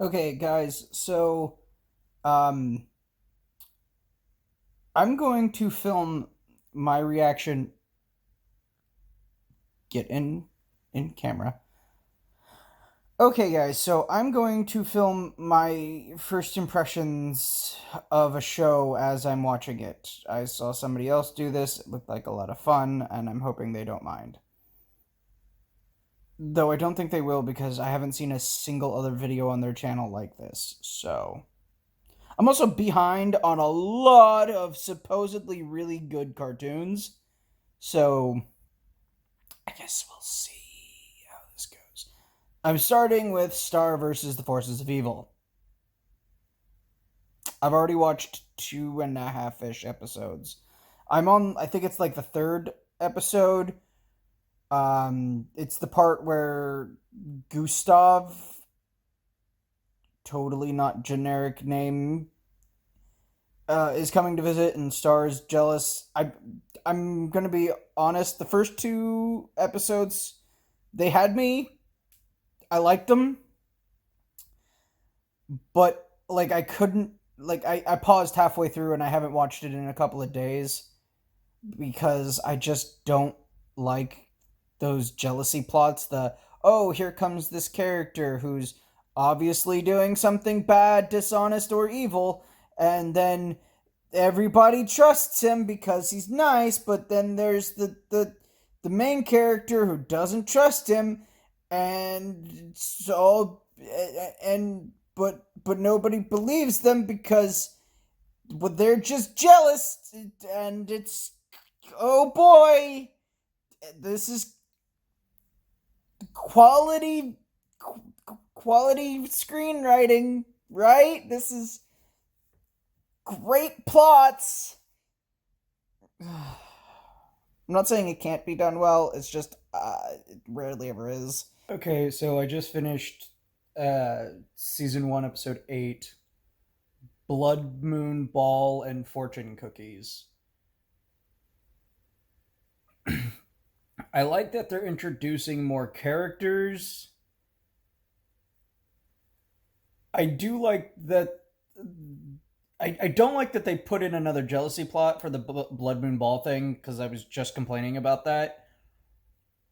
Okay, guys, so um I'm going to film my reaction get in camera. Okay, guys, so I'm going to film my first impressions of a show as I'm watching it. I saw somebody else do this. It looked like a lot of fun, and I'm hoping they don't mind. Though I don't think they will because I haven't seen a single other video on their channel like this. So, I'm also behind on a lot of supposedly really good cartoons. So I guess we'll see how this goes. I'm starting with Star versus the Forces of Evil. I've already watched 2.5-ish episodes. I think it's like the third episode. It's the part where Gustav, totally not generic name, is coming to visit, and Star is jealous. I'm gonna be honest. The first two episodes, they had me. I liked them, but like I couldn't. Like I paused halfway through, and I haven't watched it in a couple of days because I just don't like those jealousy plots. The oh, here comes this character who's obviously doing something bad, dishonest, or evil, and then everybody trusts him because he's nice, but then there's the main character who doesn't trust him, and so and but nobody believes them because well, they're just jealous, and it's oh boy, this is quality quality screenwriting, right? This is great plots. I'm not saying it can't be done well. It's just it rarely ever is. Okay, so I just finished season 1, episode 8, Blood Moon Ball and Fortune Cookies. I like that they're introducing more characters. I do like that. I don't like that they put in another jealousy plot for the Blood Moon Ball thing because I was just complaining about that.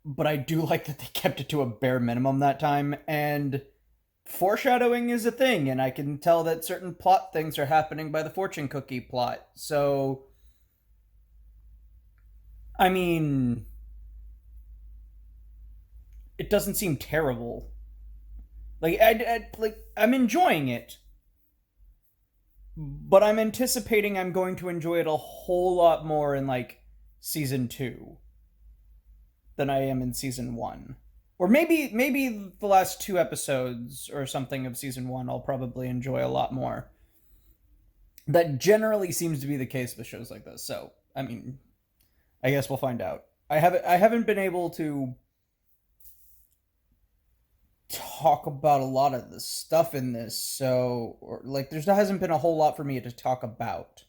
But I do like that they kept it to a bare minimum that time, and foreshadowing is a thing, and I can tell that certain plot things are happening by the fortune cookie plot. So, I mean, it doesn't seem terrible. I'm enjoying it, but I'm anticipating I'm going to enjoy it a whole lot more in like season 2 than I am in season 1. Or maybe the last 2 episodes or something of season 1 I'll probably enjoy a lot more. That generally seems to be the case with shows like this. So, I mean, I guess we'll find out. I haven't been able to talk about a lot of the stuff in this, so or like there hasn't been a whole lot for me to talk about.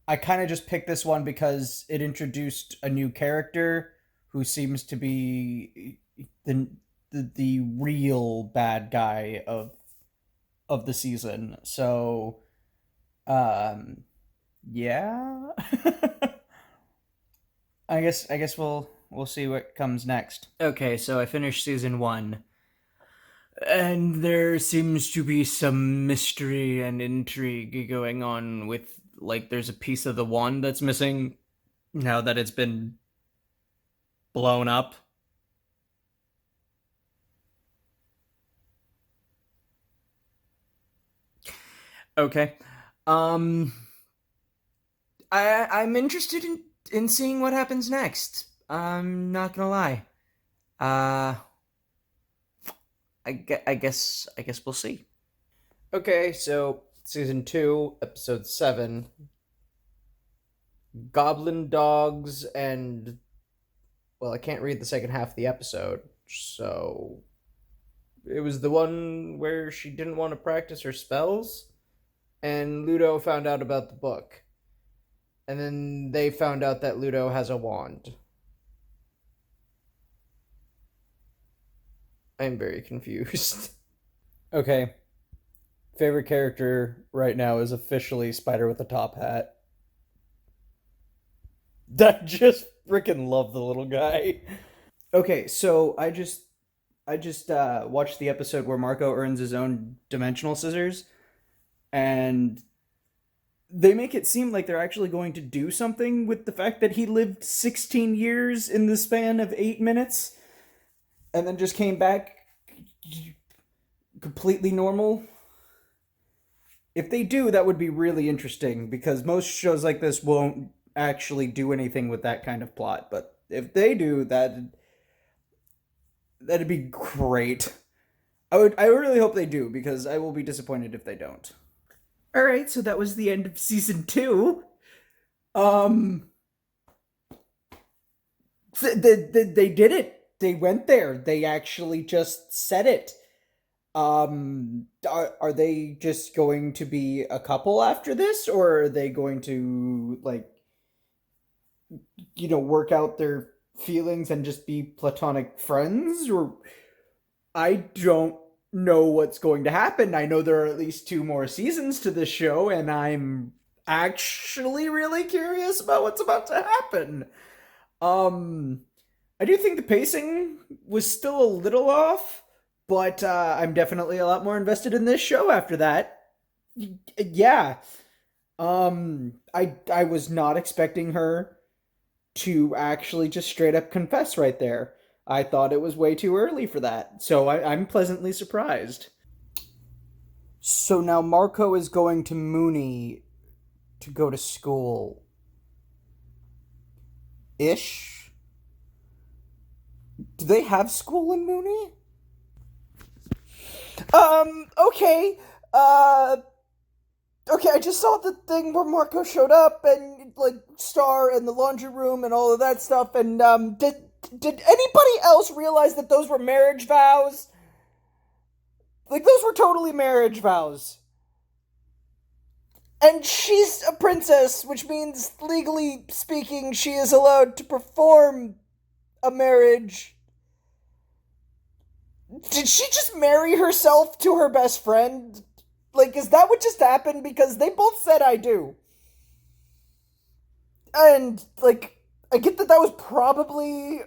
I kind of just picked this one because it introduced a new character who seems to be the real bad guy of the season. So, um, yeah. I guess we'll see what comes next. Okay, so I finished season 1. And there seems to be some mystery and intrigue going on with, like, there's a piece of the wand that's missing now that it's been blown up. Okay. Um, I'm interested in seeing what happens next. I'm not gonna lie. Uh, I guess we'll see. Okay, so season 2, episode 7, Goblin Dogs and well, I can't read the second half of the episode, so it was the one where she didn't want to practice her spells, and Ludo found out about the book, and then they found out that Ludo has a wand. I'm very confused. Okay, favorite character right now is officially Spider with a top hat. I just freaking love the little guy. Okay, so I just watched the episode where Marco earns his own dimensional scissors, and they make it seem like they're actually going to do something with the fact that he lived 16 years in the span of 8 minutes, and then just came back completely normal. If they do, that would be really interesting because most shows like this won't actually do anything with that kind of plot. But if they do, that'd be great. I really hope they do because I will be disappointed if they don't. All right, so that was the end of season 2. Um they did it. They went there. They actually just said it. Are they just going to be a couple after this, or are they going to, like, work out their feelings and just be platonic friends? Or I don't know what's going to happen. I know there are at least 2 more seasons to this show, and I'm actually really curious about what's about to happen. Um, I do think the pacing was still a little off, but I'm definitely a lot more invested in this show after that. Yeah. I was not expecting her to actually just straight up confess right there. I thought it was way too early for that, so I'm pleasantly surprised. So now Marco is going to Mooney to go to school ish. Do they have school in Mooney? Okay. Uh, okay, I just saw the thing where Marco showed up and, like, Star and the laundry room and all of that stuff. And did anybody else realize that those were marriage vows? Like, those were totally marriage vows. And she's a princess, which means, legally speaking, she is allowed to perform a marriage. Did she just marry herself to her best friend? Like, is that what just happened? Because they both said I do. And, like, I get that that was probably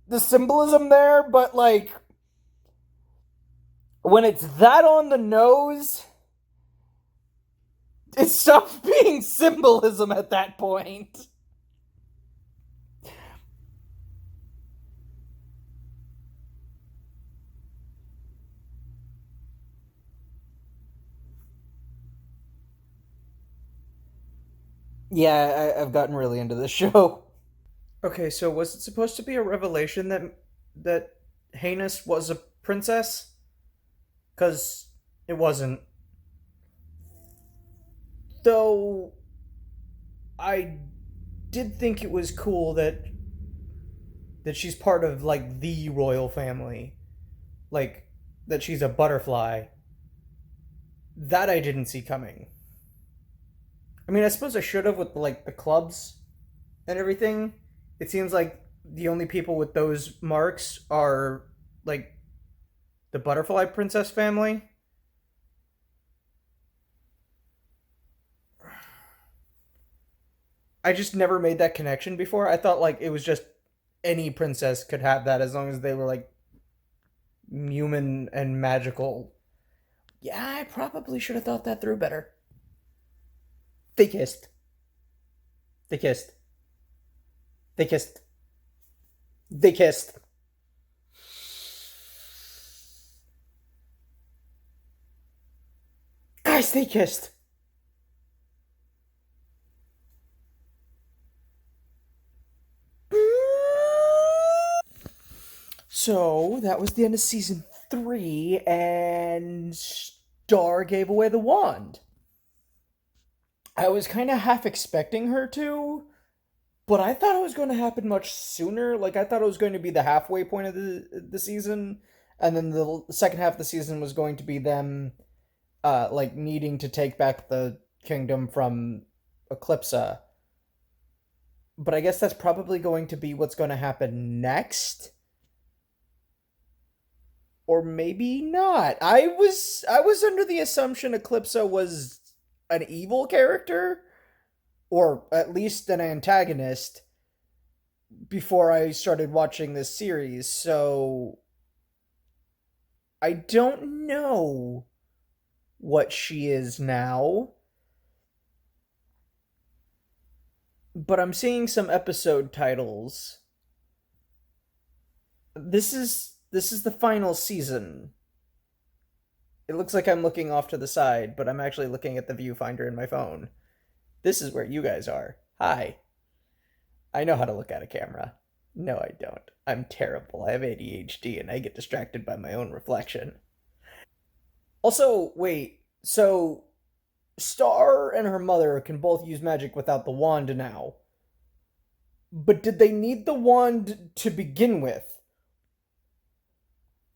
the symbolism there, but, like, when it's that on the nose, it stops being symbolism at that point. Yeah, I've gotten really into this show. Okay, so was it supposed to be a revelation that Heinous was a princess? Because it wasn't. Though I did think it was cool that she's part of, like, the royal family, like, that she's a butterfly. That I didn't see coming. I mean, I suppose I should have with, like, the clubs and everything. It seems like the only people with those marks are, like, the butterfly princess family. I just never made that connection before. I thought, like, it was just any princess could have that as long as they were, like, human and magical. Yeah, I probably should have thought that through better. They kissed. They kissed. They kissed. They kissed. Guys, they kissed. So that was the end of season 3, and Star gave away the wand. I was kind of half expecting her to, but I thought it was going to happen much sooner. Like, I thought it was going to be the halfway point of the season, and then the second half of the season was going to be them, like, needing to take back the kingdom from Eclipsa. But I guess that's probably going to be what's going to happen next. or maybe not. I was under the assumption Eclipsa was an evil character, or at least an antagonist, before I started watching this series. So I don't know what she is now, but I'm seeing some episode titles. This is the final season. It looks like I'm looking off to the side, but I'm actually looking at the viewfinder in my phone. This is where you guys are. Hi. I know how to look at a camera. No, I don't. I'm terrible. I have ADHD and I get distracted by my own reflection. Also, wait. So Star and her mother can both use magic without the wand now. But did they need the wand to begin with?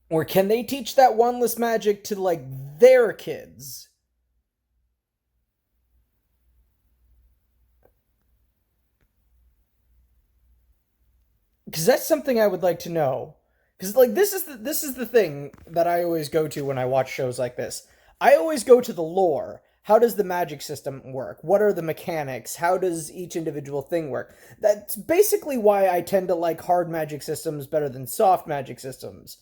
Or can they teach that wandless magic to, like, their kids? Because that's something I would like to know. Because, like, this is the thing that I always go to when I watch shows like this. I always go to the lore. How does the magic system work? What are the mechanics? How does each individual thing work? That's basically why I tend to like hard magic systems better than soft magic systems.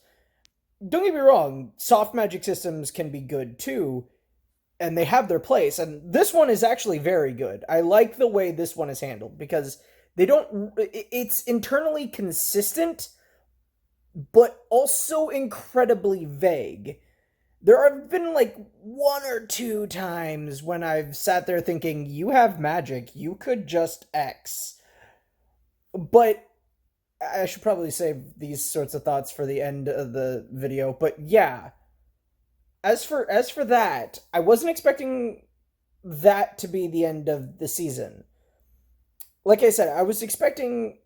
Don't get me wrong, soft magic systems can be good too, and they have their place. And this one is actually very good. I like the way this one is handled because they don't. It's internally consistent, but also incredibly vague. There have been like one or two times when I've sat there thinking, you have magic, you could just X. But I should probably save these sorts of thoughts for the end of the video. But yeah, as for that, I wasn't expecting that to be the end of the season. Like I said, I was expecting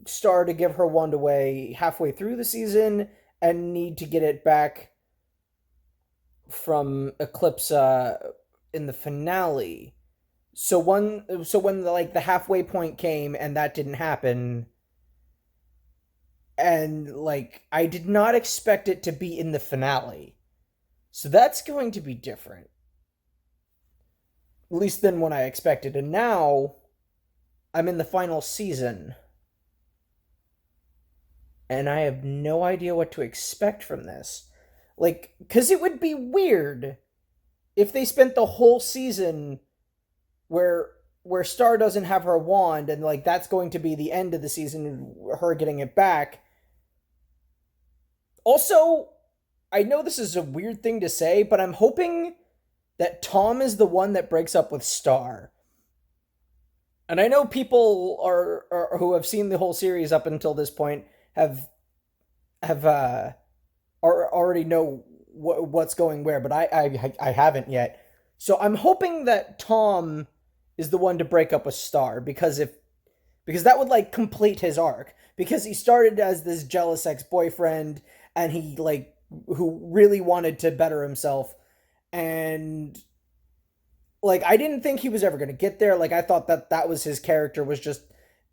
Star to give her wand away halfway through the season and need to get it back from Eclipse in the finale. So when the halfway point came and that didn't happen, and like I did not expect it to be in the finale. So that's going to be different, at least than what I expected. And now I'm in the final season, and I have no idea what to expect from this. Like, because it would be weird if they spent the whole season where Star doesn't have her wand, and like that's going to be the end of the season, her getting it back. Also, I know this is a weird thing to say, but I'm hoping that Tom is the one that breaks up with Star. And I know people are who have seen the whole series up until this point have are already know what's going where, but I haven't yet. So I'm hoping that Tom is the one to break up with Star, because that would like complete his arc, because he started as this jealous ex-boyfriend, and he like who really wanted to better himself, and like I didn't think he was ever going to get there. Like I thought that was his character, was just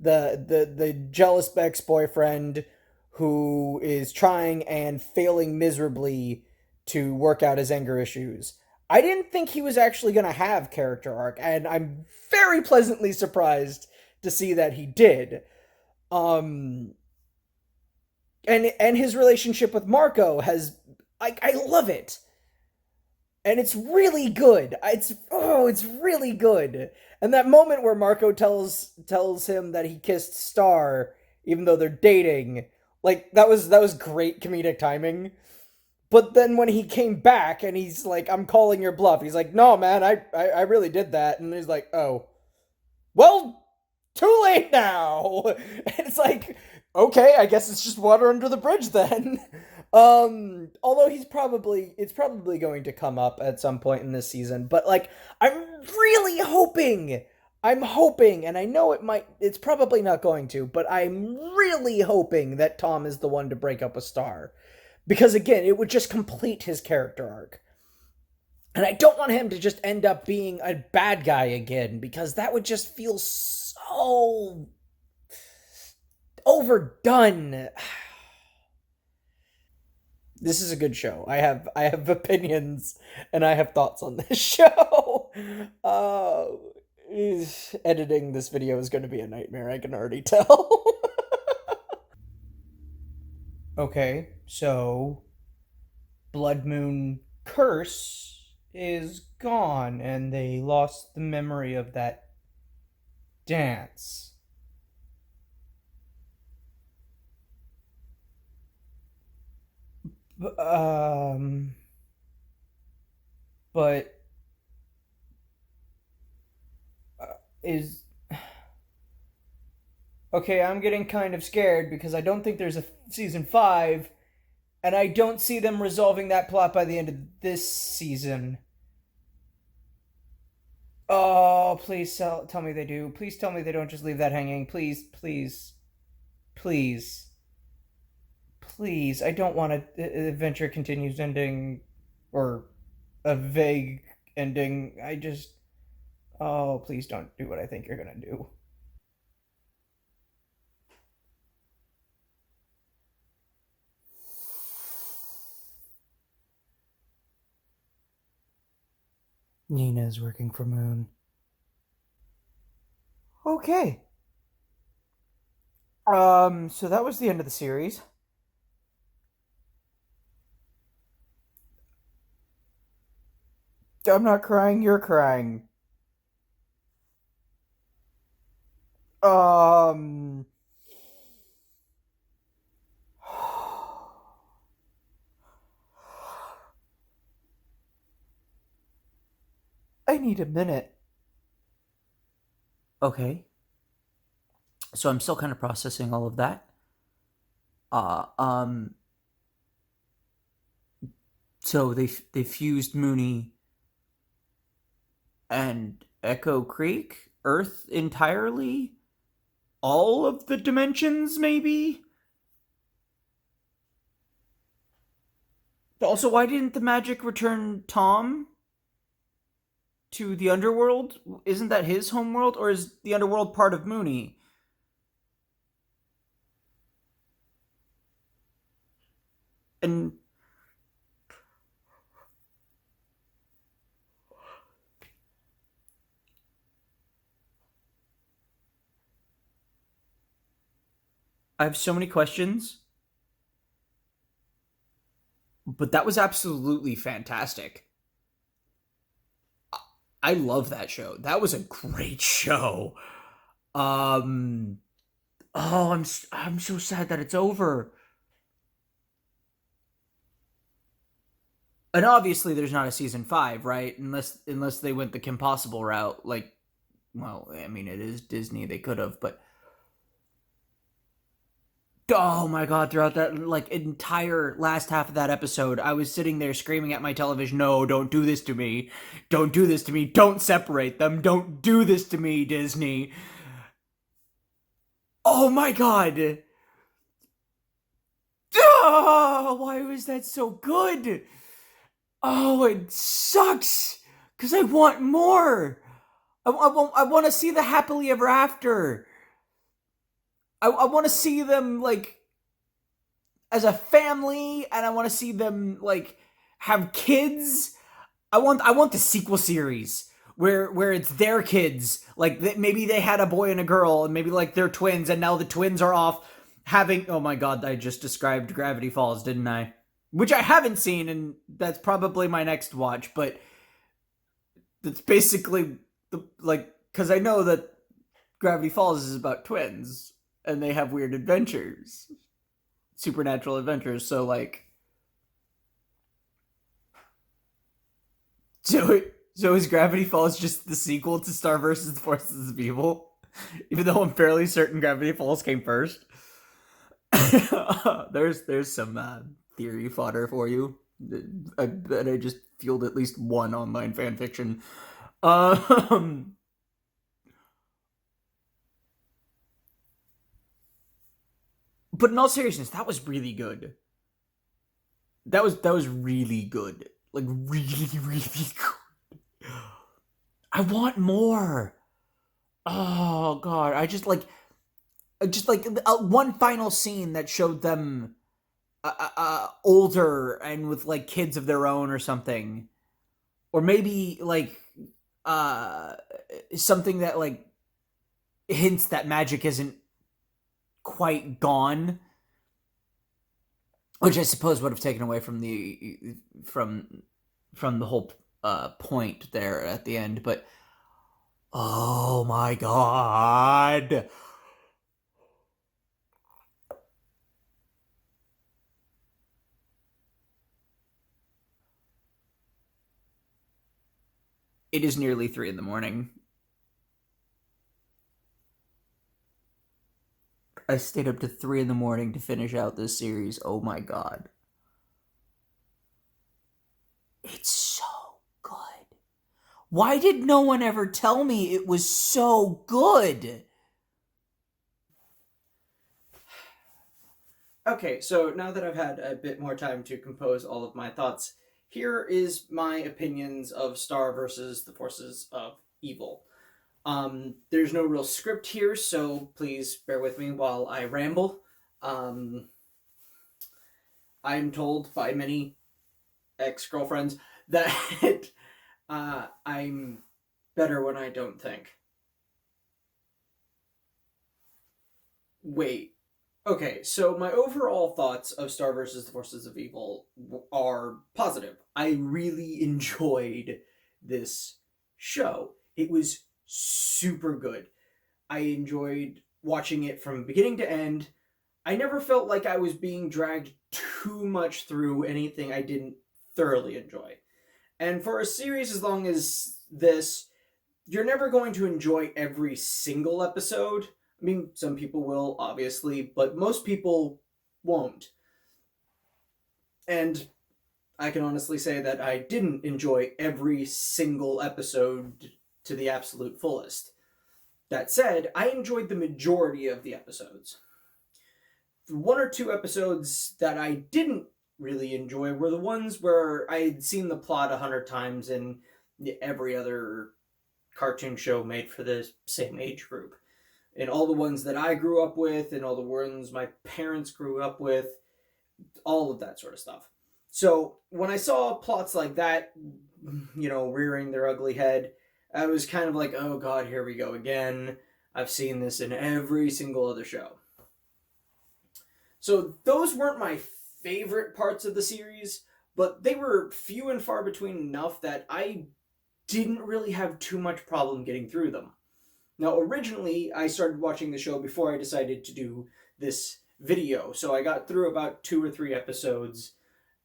the jealous ex-boyfriend who is trying and failing miserably to work out his anger issues. I didn't think he was actually going to have character arc, and I'm very pleasantly surprised to see that he did. Um and his relationship with Marco has, I love it, and it's really good. It's really good. And that moment where Marco tells him that he kissed Star even though they're dating, like that was great comedic timing. But then when he came back and he's like, "I'm calling your bluff," he's like, "No, man, I really did that." And he's like, "Oh, well, too late now." And it's like, okay, I guess it's just water under the bridge then. Although it's probably going to come up at some point in this season, but like I'm really hoping, and I know it's probably not going to, but I'm really hoping that Tom is the one to break up a Star, because again, it would just complete his character arc. And I don't want him to just end up being a bad guy again, because that would just feel so overdone. This is a good show. I have opinions and I have thoughts on this show. Uh, Editing this video is going to be a nightmare. I can already tell. Okay, so Blood Moon curse is gone, and they lost the memory of that dance. Um, but is okay. I'm getting kind of scared because I don't think there's a season 5, and I don't see them resolving that plot by the end of this season. Oh, please tell me they do. Please tell me they don't just leave that hanging. Please, please, please, please. I don't want a adventure continues ending or a vague ending. I just. Oh, please don't do what I think you're gonna do. Nina's working for Moon. Okay. So that was the end of the series. I'm not crying, you're crying. Um I need a minute. Okay. So I'm still kind of processing all of that. Uh um so they fused Mooney and Echo Creek, Earth entirely, all of the dimensions maybe? Also, why didn't the magic return Tom to the underworld? Isn't that his homeworld, or is the underworld part of Mooney? And I have so many questions, but that was absolutely fantastic. I love that show. That was a great show. Um oh, I'm so sad that it's over. And obviously there's not a season 5, right? Unless they went the Kim Possible route, like, well, I mean, it is Disney, they could have, but oh my god, throughout that like entire last half of that episode, I was sitting there screaming at my television, "No, don't do this to me. Don't do this to me. Don't separate them. Don't do this to me, Disney." Oh my god. Oh, why was that so good? Oh, it sucks cuz I want more. I want to see the happily ever after. I want to see them like as a family, and I want to see them like have kids. I want the sequel series where it's their kids. Like maybe they had a boy and a girl, and maybe like they're twins, and now the twins are off having. Oh my god, I just described Gravity Falls, didn't I? Which I haven't seen, and that's probably my next watch. But that's basically the like because I know that Gravity Falls is about twins and they have weird adventures, supernatural adventures. So like, so is Gravity Falls just the sequel to Star versus the Forces of Evil? Even though I'm fairly certain Gravity Falls came first. There's some theory fodder for you. I bet I just fueled at least one online fan fiction. Um, but in all seriousness, that was really good. That was really good. Like really, really good. I want more. Oh god, I just like one final scene that showed them older and with like kids of their own or something, or maybe like uh something that like hints that magic isn't quite gone, which I suppose would have taken away from from the whole point there at the end. But oh my god, it is nearly 3 in the morning. I stayed up to 3 in the morning to finish out this series. Oh my god, it's so good. Why did no one ever tell me it was so good? Okay, so now that I've had a bit more time to compose all of my thoughts, here is my opinions of Star versus the Forces of Evil. There's no real script here, so please bear with me while I ramble. Um, I'm told by many ex-girlfriends that I'm better when I don't think. Wait. Okay, so my overall thoughts of Star versus the Forces of Evil are positive. I really enjoyed this show. It was super good. I enjoyed watching it from beginning to end. I never felt like I was being dragged too much through anything I didn't thoroughly enjoy. And for a series as long as this, you're never going to enjoy every single episode. I mean, some people will, obviously, but most people won't. And I can honestly say that I didn't enjoy every single episode to the absolute fullest. That said, I enjoyed the majority of the episodes. The one or two episodes that I didn't really enjoy were the ones where I had seen the plot 100 times in every other cartoon show made for the same age group. And all the ones that I grew up with, and all the ones my parents grew up with, all of that sort of stuff. So when I saw plots like that, rearing their ugly head, I was kind of like, oh god, here we go again. I've seen this in every single other show. So those weren't my favorite parts of the series, but they were few and far between enough that I didn't really have too much problem getting through them. Now, originally, I started watching the show before I decided to do this video, so I got through about 2 or 3 episodes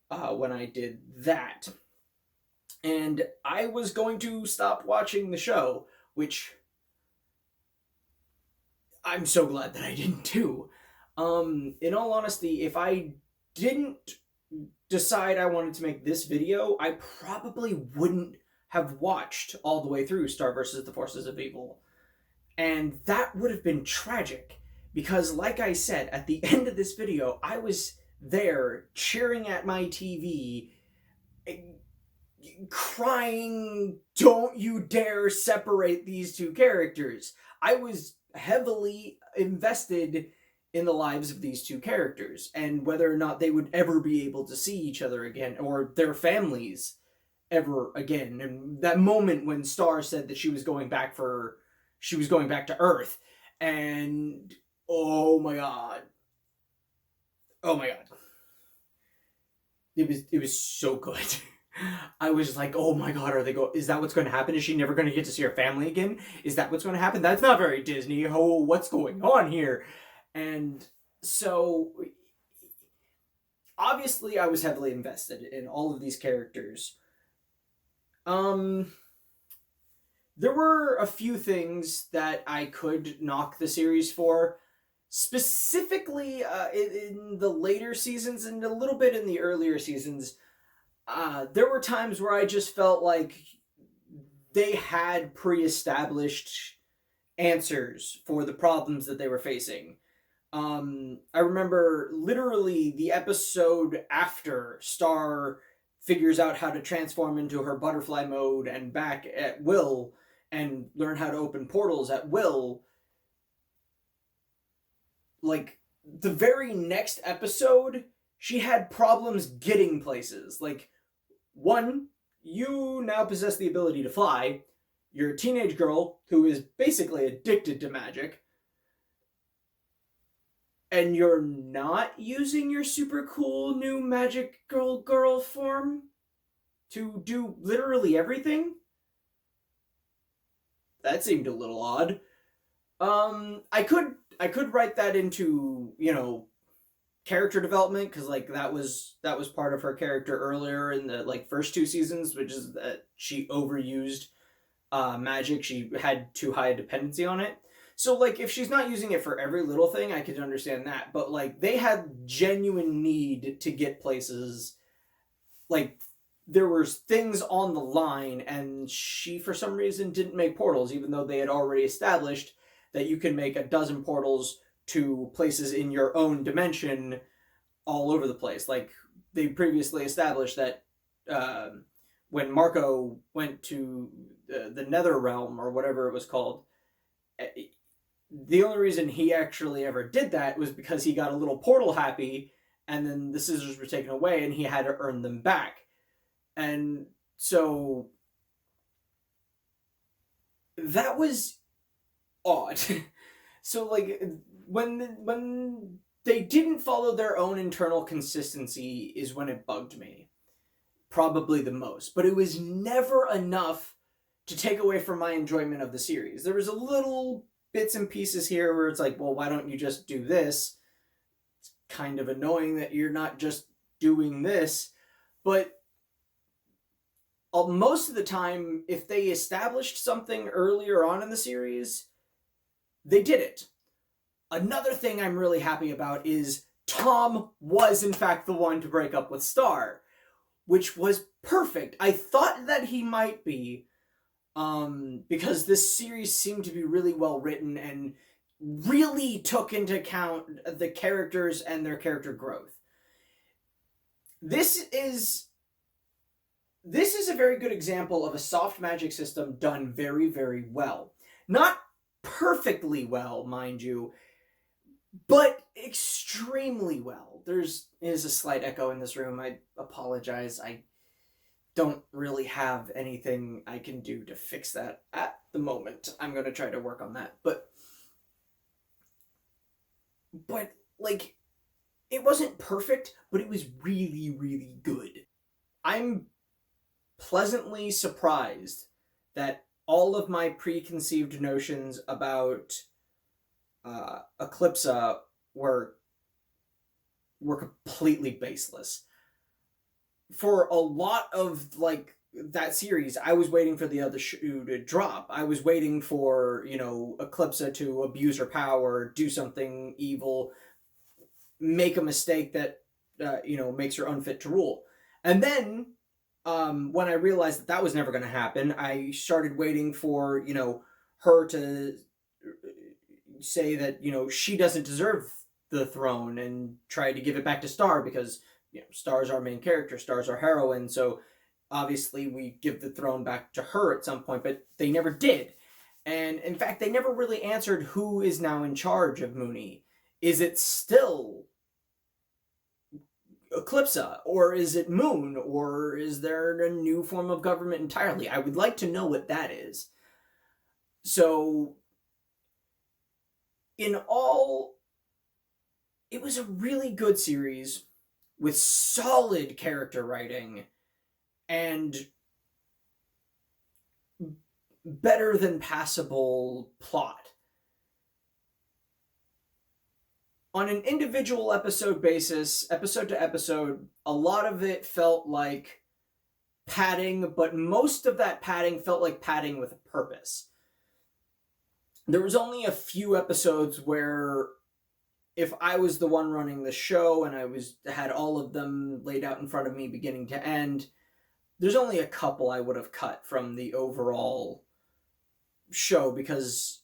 when I did that. And I was going to stop watching the show, which I'm so glad that I didn't do. In all honesty, if I didn't decide I wanted to make this video, I probably wouldn't have watched all the way through Star versus the Forces of Evil. And that would have been tragic, because like I said, at the end of this video, I was there cheering at my TV, crying, don't you dare separate these two characters. I was heavily invested in the lives of these two characters and whether or not they would ever be able to see each other again, or their families ever again. And that moment when Star said that she was going back to Earth, and oh my god, it was so good. I was like, oh my god, is that what's going to happen? Is she never going to get to see her family again? Is that what's going to happen? That's not very Disney. Oh, what's going on here? And so obviously I was heavily invested in all of these characters. There were a few things that I could knock the series for, specifically in the later seasons and a little bit in the earlier seasons. There were times where I just felt like they had pre-established answers for the problems that they were facing. I remember literally the episode after Star figures out how to transform into her butterfly mode and back at will and learn how to open portals at will. Like, the very next episode, she had problems getting places. Like, one, you now possess the ability to fly. You're a teenage girl who is basically addicted to magic. And you're not using your super cool new magic girl form to do literally everything? That seemed a little odd. I could write that into, character development, because like that was part of her character earlier in the like first two seasons, which is that she overused magic. She had too high a dependency on it. So like if she's not using it for every little thing, I could understand that. But like they had genuine need to get places. Like there were things on the line, and she for some reason didn't make portals, even though they had already established that you can make a dozen portals to places in your own dimension all over the place. Like they previously established that when Marco went to the Nether Realm or whatever it was called, the only reason he actually ever did that was because he got a little portal happy, and then the scissors were taken away, and he had to earn them back. And so that was odd. So like when they didn't follow their own internal consistency is when it bugged me, probably the most. But it was never enough to take away from my enjoyment of the series. There was a little bits and pieces here where it's like, well, why don't you just do this? It's kind of annoying that you're not just doing this. But most of the time, if they established something earlier on in the series, they did it. Another thing I'm really happy about is Tom was in fact the one to break up with Star, which was perfect. I thought that he might be, because this series seemed to be really well written and really took into account the characters and their character growth. This is a very good example of a soft magic system done very, very well. Not perfectly well, mind you, but extremely well. There's a slight echo in this room. I apologize. I don't really have anything I can do to fix that at the moment. I'm going to try to work on that. But like, it wasn't perfect, but it was really, really good. I'm pleasantly surprised that all of my preconceived notions about Eclipsa were completely baseless. For a lot of like that series, I was waiting for the other shoe to drop. I was waiting for, Eclipsa to abuse her power, do something evil, make a mistake that makes her unfit to rule. And then when I realized that was never going to happen, I started waiting for her to say that she doesn't deserve the throne and try to give it back to Star, because Star's our main character, Star's our heroine, so obviously we give the throne back to her at some point, but they never did. And in fact, they never really answered who is now in charge of Mooney. Is it still Eclipsa, or is it Moon, or is there a new form of government entirely? I would like to know what that is. So in all, it was a really good series with solid character writing and better than passable plot. On an individual episode basis, episode to episode, a lot of it felt like padding, but most of that padding felt like padding with a purpose. There was only a few episodes where, if I was the one running the show and I had all of them laid out in front of me beginning to end, there's only a couple I would have cut from the overall show, because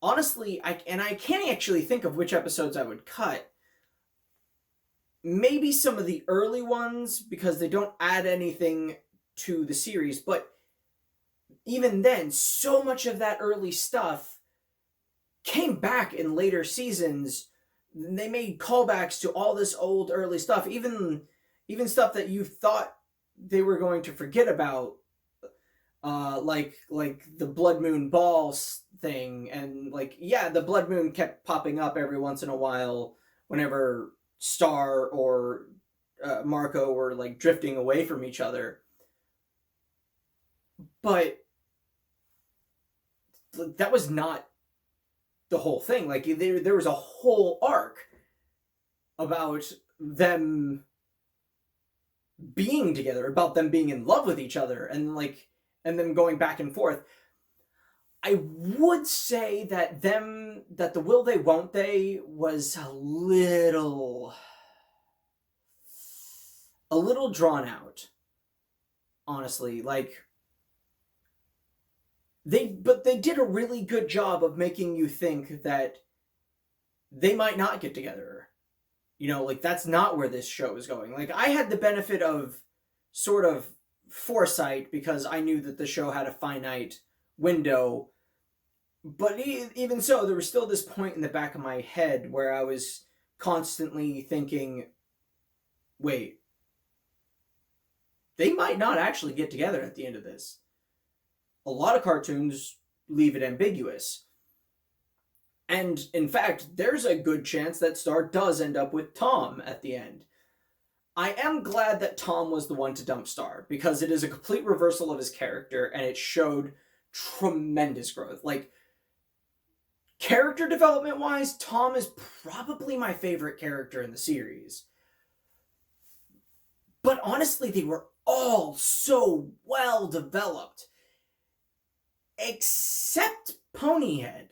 honestly, I can't actually think of which episodes I would cut. Maybe some of the early ones, because they don't add anything to the series, but even then, so much of that early stuff came back in later seasons they made callbacks to all this old early stuff, even stuff that you thought they were going to forget about, like the Blood Moon Balls thing, and like, yeah, the Blood Moon kept popping up every once in a while whenever Star or Marco were like drifting away from each other, but that was not the whole thing. Like there was a whole arc about them being together, about them being in love with each other, and them going back and forth. I would say that the will they won't they was a little drawn out, honestly. Like they did a really good job of making you think that they might not get together. Like that's not where this show is going. Like I had the benefit of sort of foresight because I knew that the show had a finite window. But even so, there was still this point in the back of my head where I was constantly thinking, wait, they might not actually get together at the end of this. A lot of cartoons leave it ambiguous. And in fact, there's a good chance that Star does end up with Tom at the end. I am glad that Tom was the one to dump Star, because it is a complete reversal of his character, and it showed tremendous growth. Like, character development wise, Tom is probably my favorite character in the series. But honestly, they were all so well developed. Except Ponyhead.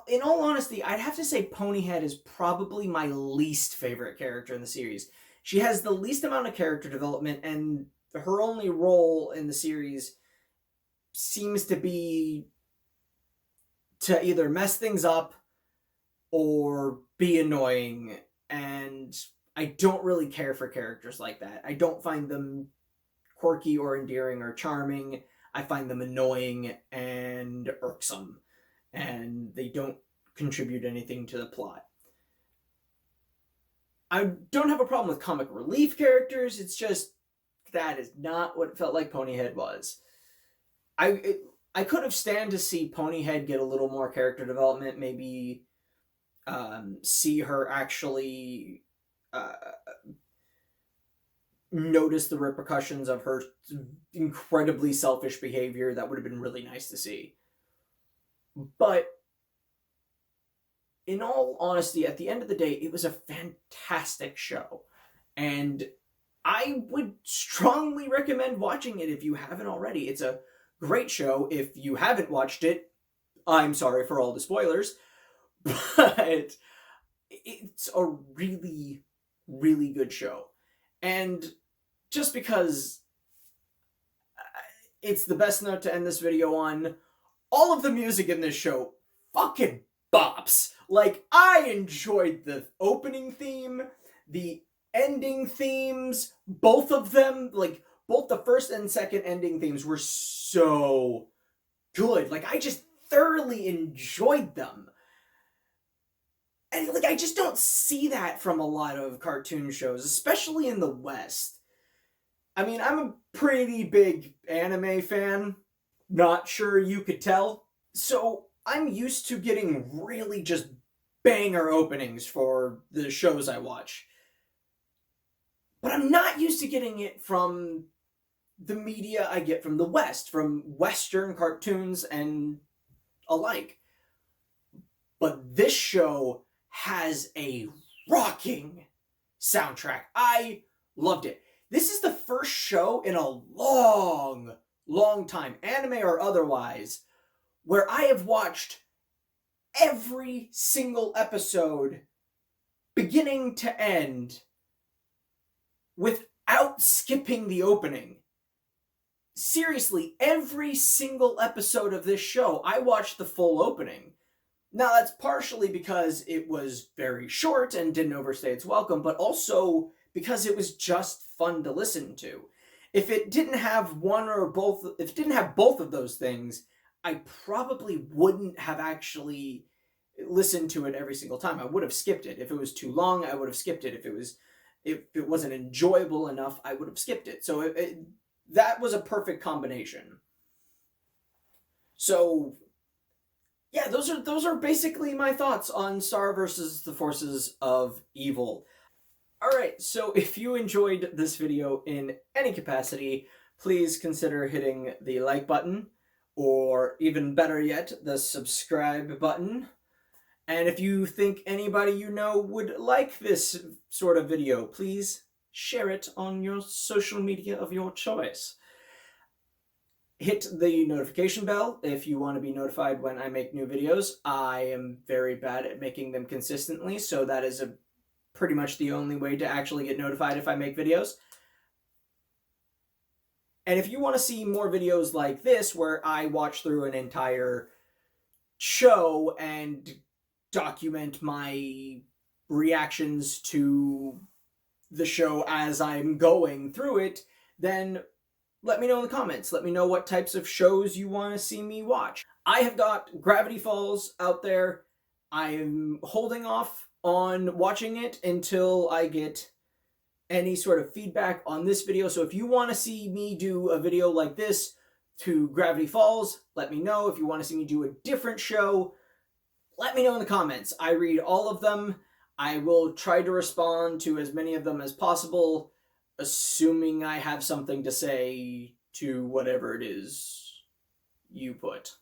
In all honesty, I'd have to say Ponyhead is probably my least favorite character in the series. She has the least amount of character development, and her only role in the series seems to be to either mess things up or be annoying, and I don't really care for characters like that. I don't find them quirky or endearing or charming. I find them annoying and irksome, and they don't contribute anything to the plot. I don't have a problem with comic relief characters, it's just that is not what it felt like Ponyhead was. I could have stand to see Ponyhead get a little more character development, maybe see her actually notice the repercussions of her incredibly selfish behavior. That would have been really nice to see. But in all honesty, at the end of the day, it was a fantastic show. And I would strongly recommend watching it if you haven't already. It's a great show. If you haven't watched it, I'm sorry for all the spoilers. But it's a really, really good show. And just because it's the best note to end this video on, all of the music in this show fucking bops. Like, I enjoyed the opening theme, the ending themes, both of them, like, both the first and second ending themes were so good. Like, I just thoroughly enjoyed them. And, like, I just don't see that from a lot of cartoon shows, especially in the West. I mean, I'm a pretty big anime fan. Not sure you could tell. So, I'm used to getting really just banger openings for the shows I watch. But I'm not used to getting it from the media I get from the West, from Western cartoons and alike. But this show has a rocking soundtrack. I loved it. This is the first show in a long, long time, anime or otherwise, where I have watched every single episode, beginning to end, without skipping the opening. Seriously, every single episode of this show, I watched the full opening. Now, that's partially because it was very short and didn't overstay its welcome, but also because it was just fun to listen to. If it didn't have both of those things, I probably wouldn't have actually listen to it every single time. I would have skipped it. If it was too long, I would have skipped it. If it wasn't enjoyable enough, I would have skipped it. So that was a perfect combination. So yeah, those are basically my thoughts on Star versus the Forces of Evil. Alright, so if you enjoyed this video in any capacity, please consider hitting the like button, or even better yet, the subscribe button. And if you think anybody you know would like this sort of video, please share it on your social media of your choice. Hit the notification bell if you want to be notified when I make new videos. I am very bad at making them consistently, so that is pretty much the only way to actually get notified if I make videos. And if you want to see more videos like this, where I watch through an entire show and document my reactions to the show as I'm going through it, then let me know in the comments. Let me know what types of shows you want to see me watch. I have got Gravity Falls out there. I'm holding off on watching it until I get any sort of feedback on this video. So if you want to see me do a video like this to Gravity Falls, let me know. If you want to see me do a different show, let me know in the comments. I read all of them. I will try to respond to as many of them as possible, assuming I have something to say to whatever it is you put.